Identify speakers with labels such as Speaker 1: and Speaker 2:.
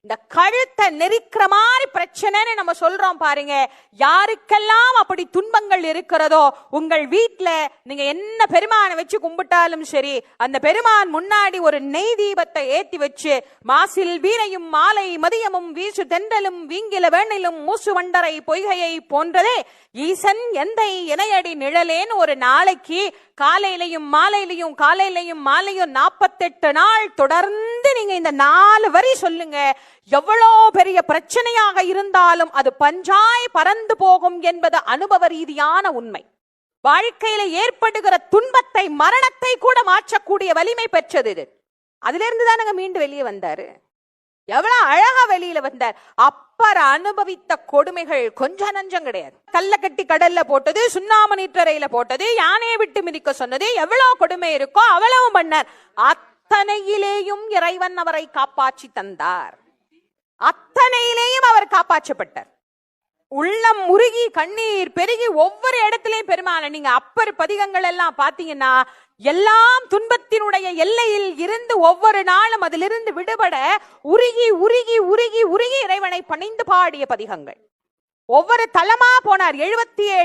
Speaker 1: இந்த கழுத்தை நெரிக்கிற மாதிரி பிரச்சனைன்னு நம்ம சொல்றோம் பாருங்க. யாருக்கெல்லாம் அப்படி துன்பங்கள் இருக்கிறதோ, உங்கள் வீட்டுல நீங்க என்ன பெருமானை வச்சு கும்பிட்டாலும் சரி, அந்த பெருமான் முன்னாடி ஒரு நெய் தீபத்தை ஏத்தி வச்சு, மாசில் வீணையும் மாலை மதியமும் வீசு தென்றலும் வீங்கில வேணிலும் மூசு வண்டரை பொய்கையை போன்றதே ஈசன் எந்தை இணையடி நிழலேன்னு ஒரு நாளைக்கு காலையிலையும் மாலையிலையும் காலையிலையும் மாலையும் 48 நாள் தொடர்ந்து நீங்க இந்த 4 வரி சொல்லுங்க. எவ்வளோ பெரிய பிரச்சனையாக இருந்தாலும் அது பஞ்சாய் பறந்து போகும் என்பது அனுபவ ரீதியான உண்மை. வாழ்க்கையில ஏற்படுகிற துன்பத்தை, மரணத்தை கூட மாற்றக்கூடிய வலிமை பெற்றது இது. அதுல இருந்து தான் மீண்டு வெளியே வந்தாரு. எவ்வளவு அழகா வெளியில வந்தார். அப்பர் அனுபவித்த கொடுமைகள் கொஞ்சம் நஞ்சம் கிடையாது. கல்ல கட்டி கடல்ல போட்டது, சுண்ணாம நீற்றறையில போட்டது, யானையை விட்டு மிதிக்க சொன்னது, எவ்வளவு கொடுமை இருக்கோ அவ்வளவு பண்ணார். அத்தனையிலேயும் இறைவன் அவரை காப்பாற்றி தந்தார். அத்தனையிலேயும் அவர் காப்பாற்றப்பட்டார். உள்ளம் முருகி கண்ணீர் பெருகி ஒவ்வொரு இடத்திலையும் பெருமாள். நீங்க அப்பர் பதிகங்கள் எல்லாம் பாத்தீங்கன்னா எல்லாம் துன்பத்தினுடைய எல்லையில் இருந்து ஒவ்வொரு நாளும் அதிலிருந்து விடுபட உருகி உருகி உருகி உருகி இறைவனை பணிந்து பாடிய பதிகங்கள். ஒவ்வொரு தலமா போனார். 77